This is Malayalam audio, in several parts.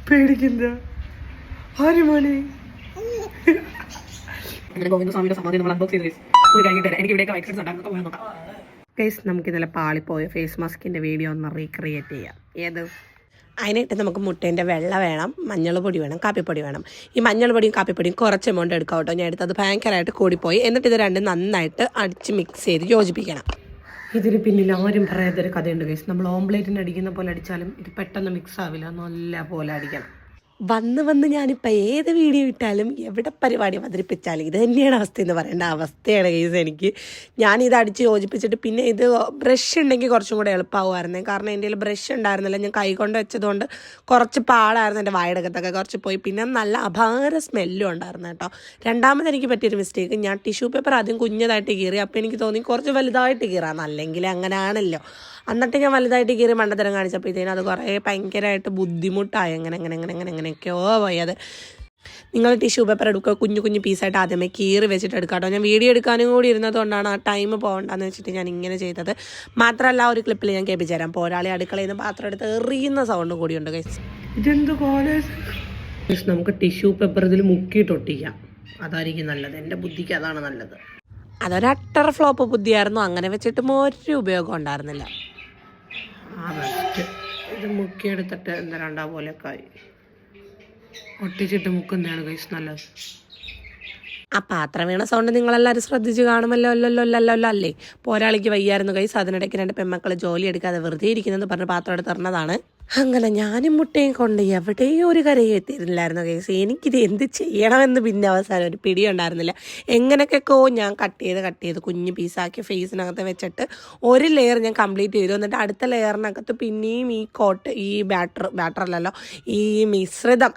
പേടിക്കില്ല ആരുമോനെ ഗോവിന്ദസ്വാമിയുടെ സമാധി നമ്മൾ അൺബോക്സ് ചെയ്ത് പോയി കഴിഞ്ഞിട്ട് എനിക്ക് ഇവിടെയൊക്കെ വൈക്സിഡ്സ് ഉണ്ടാകുന്നത് പോയി നോക്കാം. ഗൈസ്, നമുക്ക് ഇന്നലെ പാളിപ്പോയ ഫേസ് മാസ്കിൻ്റെ വീഡിയോ ഒന്ന് റീക്രിയേറ്റ് ചെയ്യാം. ഏത് അതിനായിട്ട് നമുക്ക് മുട്ടേൻ്റെ വെള്ള വേണം, മഞ്ഞൾ പൊടി വേണം, കാപ്പിപ്പൊടി വേണം. ഈ മഞ്ഞൾ പൊടിയും കാപ്പിപ്പൊടിയും കുറച്ച് എമൗണ്ട് എടുക്കാം കേട്ടോ. ഞാൻ എടുത്തത് ഭയങ്കരമായിട്ട് കൂടിപ്പോയി. എന്നിട്ട് ഇത് രണ്ടും നന്നായിട്ട് അടിച്ച് മിക്സ് ചെയ്ത് യോജിപ്പിക്കണം. ഇതിന് പിന്നിൽ ആരും പറയാത്തൊരു കഥയുണ്ട് ഗൈസ്. നമ്മൾ ഓംപ്ലേറ്റിന് അടിക്കുന്ന പോലെ അടിച്ചാലും ഇത് പെട്ടെന്ന് മിക്സ് ആവില്ല, നല്ല പോലെ അടിക്കണം. വന്ന് ഞാനിപ്പോൾ ഏത് വീഡിയോ ഇട്ടാലും എവിടെ പരിപാടി അവതരിപ്പിച്ചാലും ഇത് തന്നെയാണ് അവസ്ഥ എന്ന് പറയേണ്ട അവസ്ഥയാണ് കേസ്. എനിക്ക് ഞാനിത് അടിച്ച് യോജിപ്പിച്ചിട്ട് പിന്നെ ഇത് ബ്രഷ് ഉണ്ടെങ്കിൽ കുറച്ചും കൂടെ എളുപ്പമാകുമായിരുന്നു. കാരണം എൻ്റെ കയ്യിൽ ബ്രഷ് ഉണ്ടായിരുന്നില്ല. ഞാൻ കൈ കൊണ്ട് വെച്ചതുകൊണ്ട് കുറച്ച് പാടായിരുന്നു എൻ്റെ വായടകത്തൊക്കെ കുറച്ച് പോയി. പിന്നെ നല്ല അപാര സ്മെല്ലും ഉണ്ടായിരുന്നു കേട്ടോ. രണ്ടാമത് എനിക്ക് പറ്റിയൊരു മിസ്റ്റേക്ക്, ഞാൻ ടിഷ്യൂ പേപ്പർ ആദ്യം കുഞ്ഞതായിട്ട് കീറി. അപ്പോൾ എനിക്ക് തോന്നി കുറച്ച് വലുതായിട്ട് കീറാം, അല്ലെങ്കിൽ അങ്ങനെയാണല്ലോ. എന്നിട്ട് ഞാൻ വലുതായിട്ട് കീറി മണ്ടത്തരം കാണിച്ചപ്പോഴത്തേനും അത് കുറേ ഭയങ്കരമായിട്ട് ബുദ്ധിമുട്ടായി. എങ്ങനെയൊക്കെയോ പോയത്. നിങ്ങൾ ടിഷ്യൂ പേപ്പർ എടുക്കുക, കുഞ്ഞു പീസായിട്ട് ആദ്യമേ കീറി വെച്ചിട്ട് എടുക്കാം കേട്ടോ. ഞാൻ വീഡിയോ എടുക്കാനും കൂടി ഇരുന്നതുകൊണ്ടാണ് ആ ടൈം പോകണ്ടെന്ന് വെച്ചിട്ട് ഞാൻ ഇങ്ങനെ ചെയ്തത്. മാത്രമല്ല ഒരു ക്ലിപ്പിൽ ഞാൻ കേൾപ്പിച്ചു തരാം. പോരാളി അടുക്കളയിൽ നിന്ന് പാത്രം എടുത്ത് എറിയുന്ന സൗണ്ടും കൂടിയുണ്ട് ഗൈസ്. ഇതെന്ത് കോളേജ്. നമുക്ക് ടിഷ്യൂ പേപ്പർ ഇതിൽ മുക്കിയിട്ട് ഒട്ടിക്കാം, അതായിരിക്കും നല്ലത്. എൻ്റെ ബുദ്ധിക്ക് അതാണ് നല്ലത്. അതൊരട്ടർ ഫ്ലോപ്പ് ബുദ്ധിയായിരുന്നു. അങ്ങനെ വെച്ചിട്ടും ഒരു ഉപയോഗം ഉണ്ടായിരുന്നില്ല. ഇത് മുക്കിയെടുത്തിട്ട് എന്താ രണ്ടാ പോലെയൊക്കെ ആയി. ഒട്ടിച്ചിട്ട് മുക്കുന്നതാണ് ഗൈസ് നല്ലത്. ആ പാത്രം വീണ സൗണ്ട് നിങ്ങളെല്ലാവരും ശ്രദ്ധിച്ച് കാണുമല്ലോ അല്ലേ. പോരാളിക്ക് വയ്യായിരുന്നു ഗൈസ്. അതിനിടയ്ക്ക് രണ്ട് പെമ്മക്കൾ ജോലി എടുക്കാതെ വെറുതെ ഇരിക്കുന്നത് പറഞ്ഞ് പാത്രം എടുത്ത് തരണതാണ്. അങ്ങനെ ഞാനും മുട്ടയും കൊണ്ട് എവിടെയോ ഒരു കരയും എത്തിയിരുന്നില്ലായിരുന്നു കേസ്. എനിക്കിത് എന്ത് ചെയ്യണമെന്ന് പിന്നെ അവസാനം ഒരു പിടി ഉണ്ടായിരുന്നില്ല. എങ്ങനെയൊക്കെയോ ഞാൻ കട്ട് ചെയ്ത് കുഞ്ഞ് പീസാക്കി ഫേസിനകത്ത് വെച്ചിട്ട് ഒരു ലെയർ ഞാൻ കംപ്ലീറ്റ് ചെയ്തു. എന്നിട്ട് അടുത്ത ലെയറിനകത്ത് പിന്നെയും ഈ ഈ ബാറ്ററല്ലല്ലോ ഈ മിശ്രിതം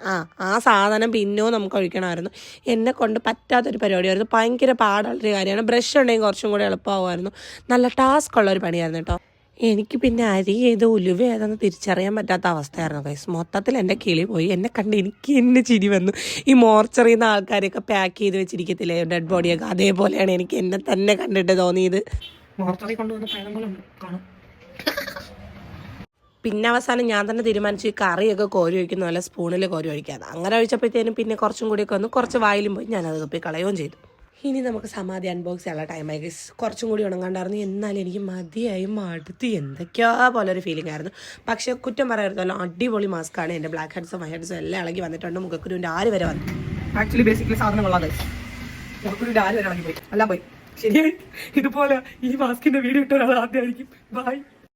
ആ സാധനം പിന്നെയോ നമുക്ക് ഒഴിക്കണമായിരുന്നു. എന്നെ കൊണ്ട് പറ്റാത്തൊരു പരിപാടിയായിരുന്നു. ഭയങ്കര പാടുള്ളൊരു കാര്യമാണ്. ബ്രഷ് ഉണ്ടെങ്കിൽ കുറച്ചും കൂടെ എളുപ്പമാകുമായിരുന്നു. നല്ല ടാസ്ക് ഉള്ളൊരു പണിയായിരുന്നു കേട്ടോ. എനിക്ക് പിന്നെ അരി ഏത് ഉലുവ ഏതെന്ന് തിരിച്ചറിയാൻ പറ്റാത്ത അവസ്ഥയായിരുന്നു ഗൈസ്. മൊത്തത്തിൽ എൻ്റെ കിളി പോയി. എന്നെ കണ്ട് എനിക്ക് എന്നെ ചിരി വന്നു. ഈ മോർച്ചറിയിൽ നിന്ന് ആൾക്കാരെയൊക്കെ പാക്ക് ചെയ്ത് വെച്ചിരിക്കത്തില്ലേ ഡെഡ് ബോഡിയൊക്കെ, അതേപോലെയാണ് എനിക്ക് എന്നെ തന്നെ കണ്ടിട്ട് തോന്നിയത്. മോർച്ചറി കൊണ്ടുവന്ന് കാണും. പിന്നെ അവസാനം ഞാൻ തന്നെ തീരുമാനിച്ചു ഈ കറിയൊക്കെ കോരി ഒഴിക്കുന്ന പോലെ സ്പൂണിൽ കോരി ഒഴിക്കാതെ. അങ്ങനെ ഒഴിച്ചപ്പോഴത്തേനും പിന്നെ കുറച്ചും കൂടിയൊക്കെ വന്ന് കുറച്ച് വായിലും പോയി. ഞാനത് തുപ്പി കളയുകയും ചെയ്തു. ഇനി നമുക്ക് സമാധി അൺബോക്സ് ചെയ്യാനുള്ള ടൈമായി ഗൈസ്. കുറച്ചും കൂടി ഉണങ്ങാണ്ടായിരുന്നു. എന്നാലും എനിക്ക് മതിയായി മടുത്ത് എന്തൊക്കെയോ പോലൊരു ഫീലിംഗ് ആയിരുന്നു. പക്ഷേ കുറ്റം പറയരുതല്ലോ, അടിപൊളി മാസ്കാണ്. എൻ്റെ ബ്ലാക്ക് ഹെഡ്സും വൈറ്റ് ഹെഡ്സും എല്ലാം ഇളകി വന്നിട്ടുണ്ട്. മുഖക്കുരുവിൻ്റെ ആര് വരെ വന്നു. ആക്ച്വലി ബേസിക്കലി സാധനമുള്ളത് മുഖക്കുരുവിൻ്റെ ആര് വരെ ഇളകി പോയി, എല്ലാം പോയി. ശരിയായി. ഇതുപോലെ ഈ മാസ്കിൻ്റെ വീഡിയോ ഇട്ട ഒരാൾ ആദ്യമായിരിക്കും. ബൈ.